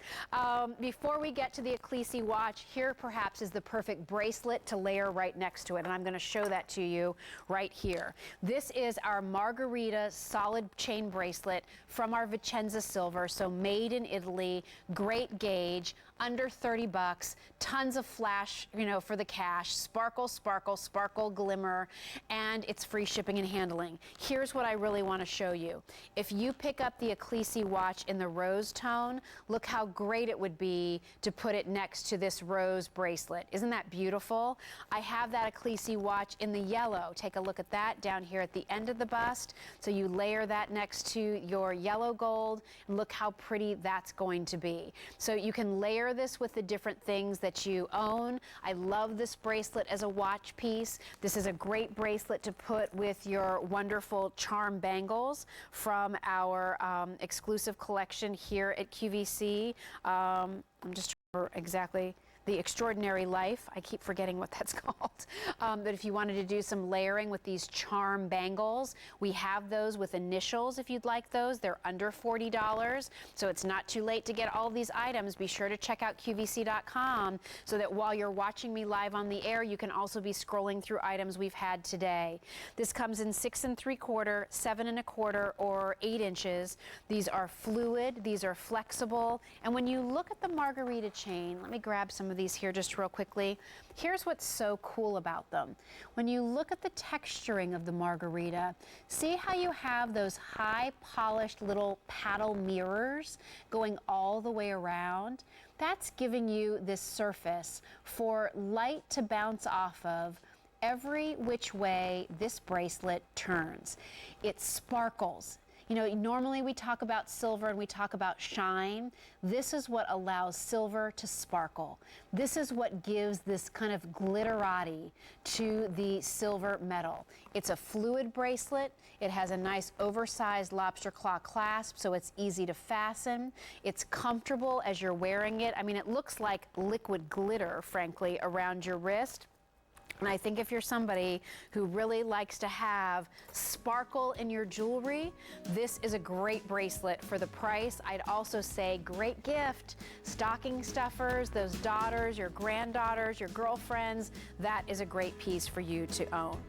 Before we get to the Creede watch, here perhaps is the perfect bracelet to layer right next to it, and I'm going to show that to you right here. This is our Margherita solid chain bracelet from our Vicenza silver, so made in Italy, great gauge, under 30 bucks, tons of flash, you know, for the cash, sparkle, sparkle, sparkle, glimmer, and it's free shipping and handling. Here's what I really want to show you. If you pick up the Creede watch in the rose tone, look how great it would be to put it next to this rose bracelet. Isn't that beautiful? I have that Creede watch in the yellow. Take a look at that down here at the end of the bust. So you layer that next to your yellow gold, and look how pretty that's going to be. So you can layer this with the different things that you own. I love this bracelet as a watch piece. This is a great bracelet to put with your wonderful charm bangles from our exclusive collection here at QVC. I'm just trying to remember exactly the Extraordinary Life. I keep forgetting what that's called. But if you wanted to do some layering with these charm bangles, we have those with initials if you'd like those. They're under $40, so it's not too late to get all of these items. Be sure to check out QVC.com so that while you're watching me live on the air, you can also be scrolling through items we've had today. This comes in 6 3/4, 7 1/4, or 8 inches. These are fluid, these are flexible, and when you look at the margarita chain, let me grab some of these here just real quickly. Here's what's so cool about them. When you look at the texturing of the margarita, see how you have those high polished little paddle mirrors going all the way around? That's giving you this surface for light to bounce off of every which way this bracelet turns. It sparkles. You know, normally we talk about silver and we talk about shine. This is what allows silver to sparkle. This is what gives this kind of glitterati to the silver metal. It's a fluid bracelet. It has a nice oversized lobster claw clasp, so it's easy to fasten. It's comfortable as you're wearing it. I mean, it looks like liquid glitter, frankly, around your wrist. And I think if you're somebody who really likes to have sparkle in your jewelry, this is a great bracelet for the price. I'd also say great gift. Stocking stuffers, those daughters, your granddaughters, your girlfriends, that is a great piece for you to own.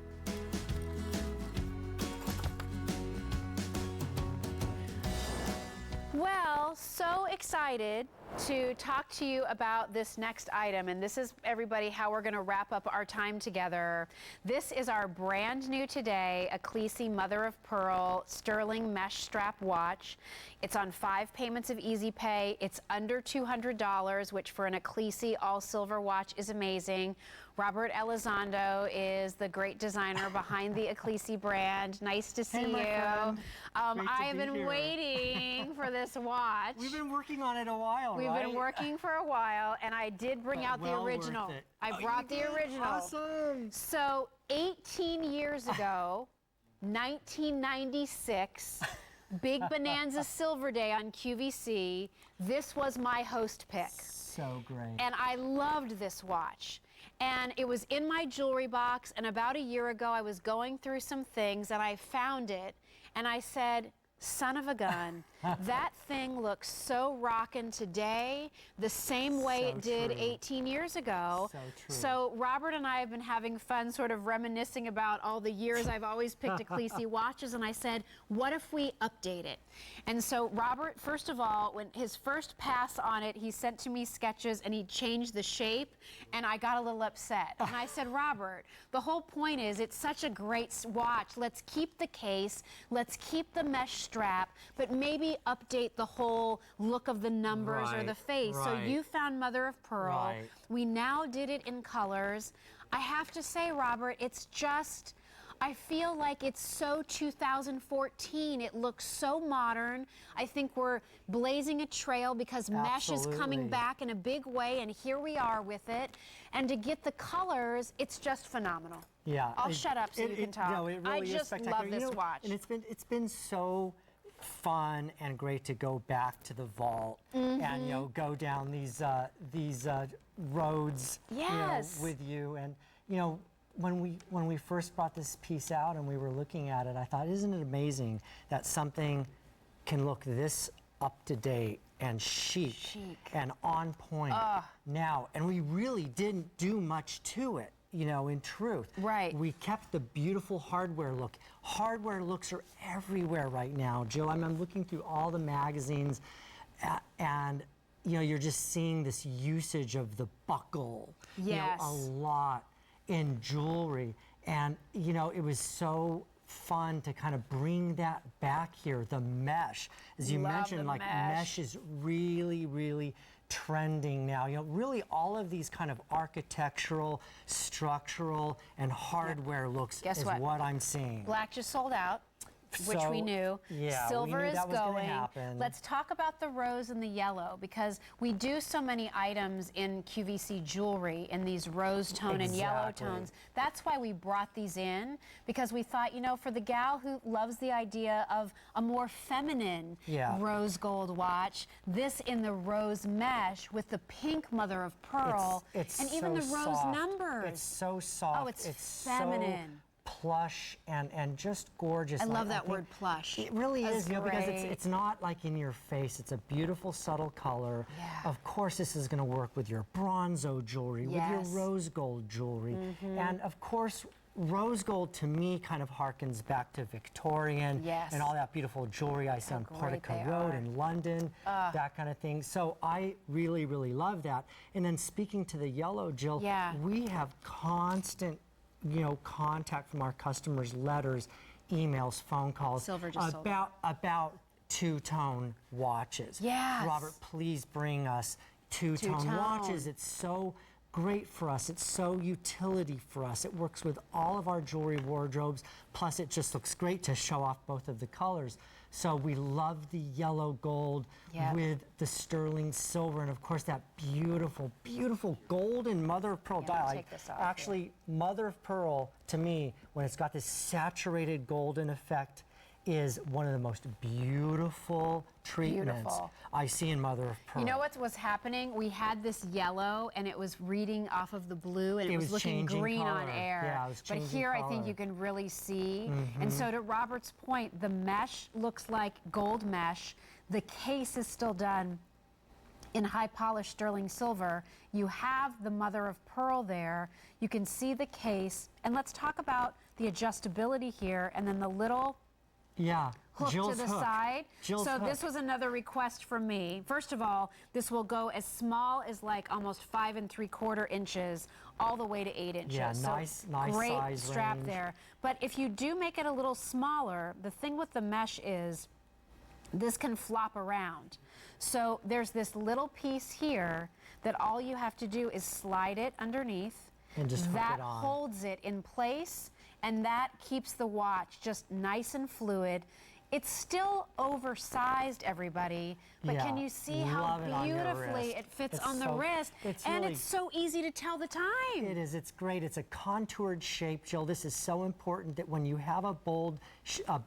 Well, so excited to talk to you about this next item, and this is, everybody, how we're going to wrap up our time together. This is our brand new today, a Creede Mother of Pearl sterling mesh strap watch. It's on 5 payments of Easy Pay. It's under $200, which for an Creede all silver watch is amazing. Robert Elizondo is the great designer behind the Creede brand. Nice to see you. I have been waiting for this watch. We've been working on it a while, We've been working for a while, and I did bring out the original. I brought the original. Awesome. So 18 years ago, 1996, Big Bonanza Silver Day on QVC, this was my host pick. So great. And I loved this watch. And it was in my jewelry box, and about a year ago I was going through some things and I found it, and I said, son of a gun, that thing looks so rockin' today the same way So it did true. 18 years ago. So true. So Robert and I have been having fun sort of reminiscing about all the years I've always picked a Creede watches, and I said, what if we update it? And so Robert, first of all, when his first pass on it, he sent to me sketches and he changed the shape, and I got a little upset. And I said, Robert, the whole point is it's such a great watch. Let's keep the case, let's keep the mesh strap, but maybe update the whole look of the numbers or the face. So you found Mother of Pearl. Right. We now did it in colors. I have to say, Robert, it's just, I feel like it's so 2014. It looks so modern. I think we're blazing a trail because mesh is coming Absolutely. back in a big way, and here we are with it. And to get the colors, it's just phenomenal. Yeah. I'll shut up so you can talk. No, it really I is just spectacular. love this watch. And it's been so fun and great to go back to the vault and go down these roads Yes. with you. And when we first brought this piece out and we were looking at it, I thought, isn't it amazing that something can look this up to date and chic. And on point now, and we really didn't do much to it. In truth. Right. We kept the beautiful hardware look. Hardware looks are everywhere right now, Jill. I'm looking through all the magazines, and you're just seeing this usage of the buckle. Yes. A lot in jewelry, and it was so fun to kind of bring that back here. The mesh, as you Love mentioned, the like mesh is really, really trending now. Really all of these kind of architectural, structural, and hardware looks Guess is what? what I'm seeing. Black just sold out. which we So, knew. yeah, we Silver knew is that was gonna going. happen. Let's talk about the rose and the yellow, because we do so many items in QVC jewelry in these rose tone and yellow Exactly. tones. That's why we brought these in, because we thought, you know, for the gal who loves the idea of a more feminine Yeah. rose gold watch, this in the rose mesh with the pink mother of pearl, It's and even so the rose soft. numbers. It's so soft. Oh, it's feminine. So plush and just gorgeous. I love that think word plush. It really That's is, you know, because great. it's not like in your face. It's a beautiful, subtle color. Yeah. Of course, this is going to work with your bronzo jewelry, with your Yes. rose gold jewelry, and of course. Rose gold to me kind of harkens back to Victorian Yes. and all that beautiful jewelry I saw on great Portico they Road are. in London, that kind of thing. So I really, really love that. And then speaking to the yellow, Jill, Yeah. we have constant, you know, contact from our customers, letters, emails, phone calls Silver just sold out. about two-tone watches. Yes. Robert, please bring us two-tone Two-tone. watches. It's so great for us. It's so utility for us. It works with all of our jewelry wardrobes. Plus, it just looks great to show off both of the colors. So we love the yellow gold Yep. with the sterling silver, and of course that beautiful, beautiful golden mother of pearl Yeah, dial. I'll take this off, Actually, mother of pearl to me, when it's got this saturated golden effect, is one of the most beautiful treatments Beautiful. I see in mother of pearl. You know what was happening? We had this yellow, and it was reading off of the blue, and it, It was was looking changing green on color. air. Yeah, it was but changing here, I think color. you can really see. And so, to Robert's point, the mesh looks like gold mesh. The case is still done in high polished sterling silver. You have the mother of pearl there. You can see the case, and let's talk about the adjustability here, and then the little Yeah, hook Jill's to the hook. side. Jill's so hook. this was another request from me. First of all, this will go as small as like almost 5 3/4 inches all the way to 8 inches. Yeah, so nice great size strap range. there. But if you do make it a little smaller, the thing with the mesh is this can flop around. So there's this little piece here that all you have to do is slide it underneath. And just hook that it on. holds it in place, and that keeps the watch just nice and fluid. It's still oversized, everybody, but can Yeah, you see how love it on your beautifully wrist. it fits It's on the so- wrist? it's And really- it's so easy to tell the time. It is. It's great. It's a contoured shape, Jill. This is so important that when you have a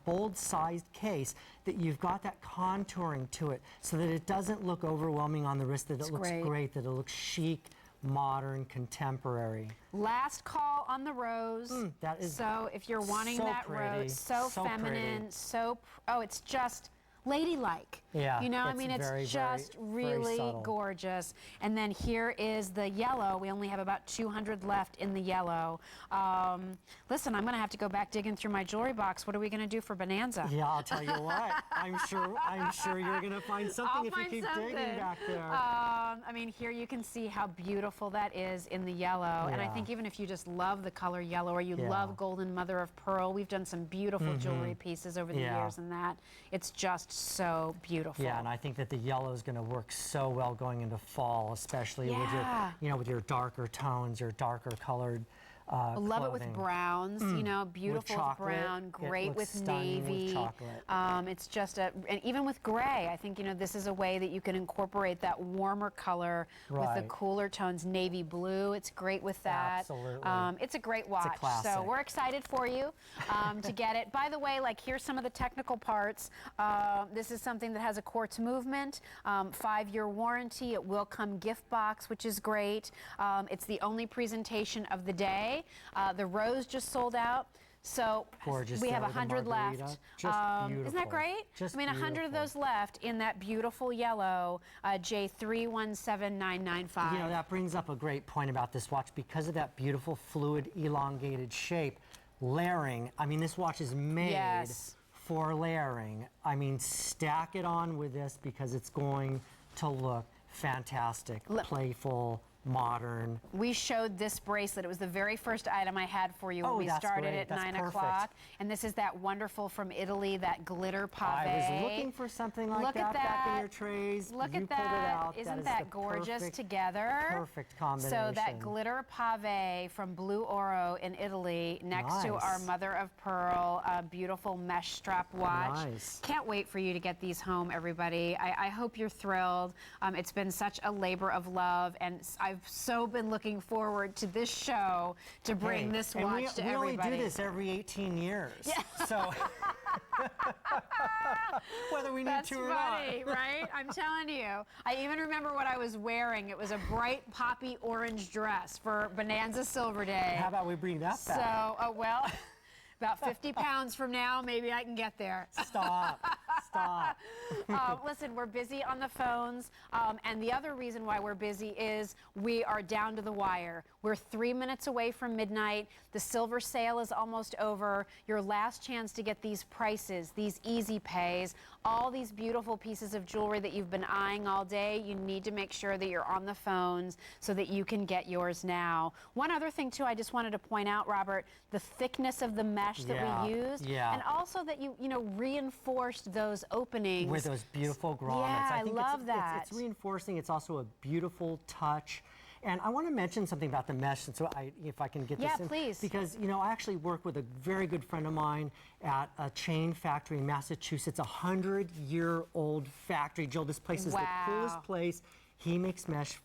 bold-sized case, that you've got that contouring to it, so that it doesn't look overwhelming on the wrist. That it looks great. great. That it looks chic, modern, contemporary. Last call on the rose. that is so if you're wanting so that pretty, rose, so, so feminine, pretty. oh, it's just ladylike. Yeah, You know, I it's mean, it's very, just very really subtle. gorgeous. And then here is the yellow. We only have about 200 left in the yellow. Listen, I'm going to have to go back digging through my jewelry box. What are we going to do for Bonanza? Yeah, I'll tell you what. I'm sure you're gonna find something I'll if you find keep something. digging back there. I mean, here you can see how beautiful that is in the yellow. And I Yeah. think even if you just love the color yellow, or you Yeah. love golden mother of pearl, we've done some beautiful jewelry pieces over the Yeah. years, and that it's just so beautiful. Yeah, and I think that the yellow is going to work so well going into fall, especially with Yeah. with your darker tones, your darker colored I love it with clothing. browns, you know, beautiful with chocolate, brown, it great looks with stunning with navy. chocolate. It's just and even with gray, I think, you know, this is a way that you can incorporate that warmer color with the Right. cooler tones. Navy blue, it's great with that. Absolutely. It's a great watch. So classic. we're excited for you to get it. By the way, like, here's some of the technical parts. This is something that has a quartz movement, 5-year warranty. It will come gift box, which is great. It's the only presentation of the day. The rose just sold out. So Gorgeous we there have with the 100 margarita. left. Just Isn't beautiful. that great? Just I mean, 100 of beautiful. those left in that beautiful yellow J317995. You know, that brings up a great point about this watch. Because of that beautiful fluid elongated shape, layering, I mean, this watch is made Yes. for layering. I mean, stack it on with this because it's going to look fantastic, playful, modern. We showed this bracelet. It was the very first item I had for you when Oh, we that's started great. at That's 9 perfect. o'clock. And this is that wonderful from Italy, that glitter pave. I was looking for something like Look at back in that. your trays. Look You at pulled it that. out. Isn't is that the gorgeous perfect, together? Perfect combination. So that glitter pave from Blue Oro in Italy next to our Nice. mother of pearl beautiful mesh strap watch. Nice. Can't wait for you to get these home, everybody. I hope you're thrilled. It's been such a labor of love, and I've so been looking forward to this show to bring this and watch to we everybody. only do this every 18 years. Yeah. So whether we need That's to or funny, not. right? I'm telling you. I even remember what I was wearing. It was a bright poppy orange dress for Bonanza Silver Day. How about we bring that So, back? well, about 50 pounds from now, maybe I can get there. Stop. Stop. Listen, we're busy on the phones, and the other reason why we're busy is we are down to the wire. We're 3 minutes away from midnight. The silver sale is almost over. Your last chance to get these prices, these easy pays, all these beautiful pieces of jewelry that you've been eyeing all day. You need to make sure that you're on the phones so that you can get yours now. One other thing, too, I just wanted to point out, Robert, the thickness of the mesh that we used, and also that you reinforced those openings with those beautiful grommets. Yeah, I think love that. It's reinforcing. It's also a beautiful touch. And I want to mention something about the mesh, and so if I can get this in. Yeah, please. Because, I actually work with a very good friend of mine at a chain factory in Massachusetts, a 100-year-old factory. Jill, this place is the coolest place. He makes mesh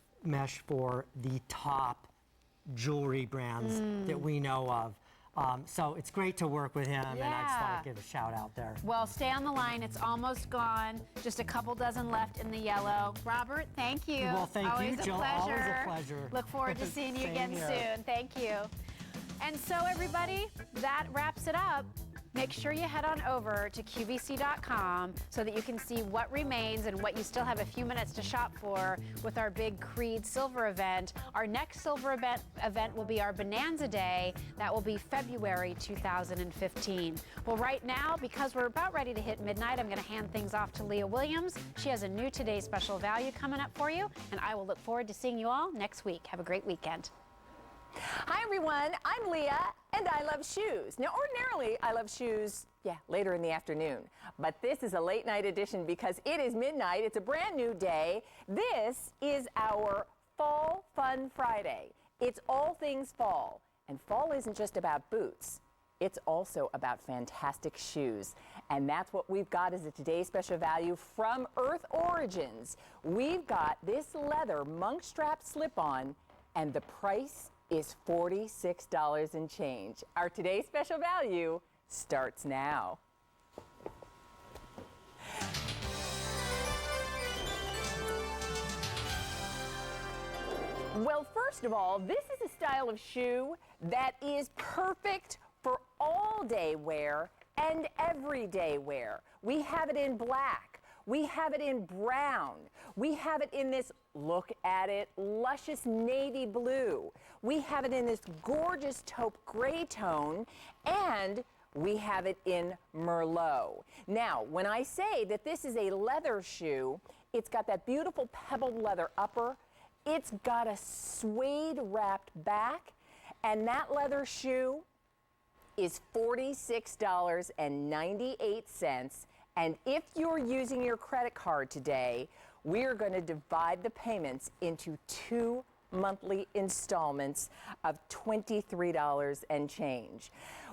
for the top jewelry brands that we know of. So it's great to work with him, and I just want to give a shout out there. Well, stay on the line. It's almost gone. Just a couple dozen left in the yellow. Robert, thank you. Well, thank Always you, Jill. A pleasure. Always a pleasure. Look forward to seeing you Same again here. soon. Thank you. And so, everybody, that wraps it up. Make sure you head on over to QVC.com so that you can see what remains and what you still have a few minutes to shop for with our big Creede Silver event. Our next silver event will be our Bonanza Day. That will be February 2015. Well, right now, because we're about ready to hit midnight, I'm going to hand things off to Leah Williams. She has a new Today's Special Value coming up for you, and I will look forward to seeing you all next week. Have a great weekend. Hi everyone, I'm Leah and I love shoes. Now ordinarily I love shoes, later in the afternoon. But this is a late night edition because it is midnight, it's a brand new day. This is our Fall Fun Friday. It's all things fall. And fall isn't just about boots. It's also about fantastic shoes. And that's what we've got as a today's special value from Earth Origins. We've got this leather monk strap slip-on, and the price is $46 and change. Our today's special value starts now. Well, first of all, this is a style of shoe that is perfect for all day wear and everyday wear. We have it in black. We have it in brown. We have it in this, look at it, luscious navy blue. We have it in this gorgeous taupe gray tone, and we have it in Merlot. Now, when I say that this is a leather shoe, it's got that beautiful pebbled leather upper, it's got a suede wrapped back, and that leather shoe is $46.98. And if you're using your credit card today, we're going to divide the payments into 2 monthly installments of $23 and change.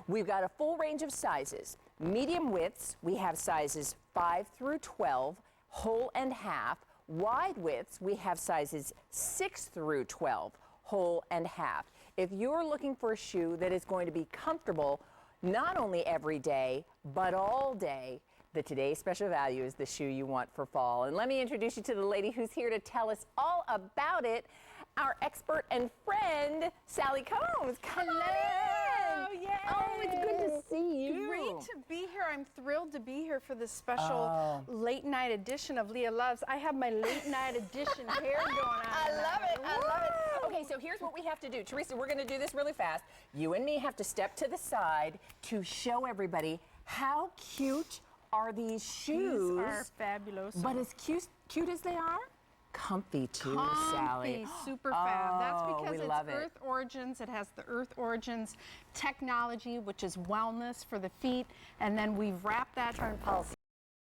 We've got a full range of sizes. Medium widths, we have sizes 5 through 12, whole and half. Wide widths, we have sizes 6 through 12, whole and half. If you're looking for a shoe that is going to be comfortable not only every day, but all day, the today's special value is the shoe you want for fall. And let me introduce you to the lady who's here to tell us all about it, our expert and friend, Sally Combs. Come on in. Yay. Oh, it's good to see you. Great to be here. I'm thrilled to be here for this special late night edition of Leah Loves. I have my late night edition hair going on. I love it. I love it. Okay, so here's what we have to do. Teresa, we're going to do this really fast. You and me have to step to the side to show everybody how cute are these shoes. These are fabulous. But as cute as they are, comfy too, Comfy, Sally. super fab. That's Oh, because we it's love it. Earth Origins. It has the Earth Origins technology, which is wellness for the feet. And then we've wrapped that. Turn pulse.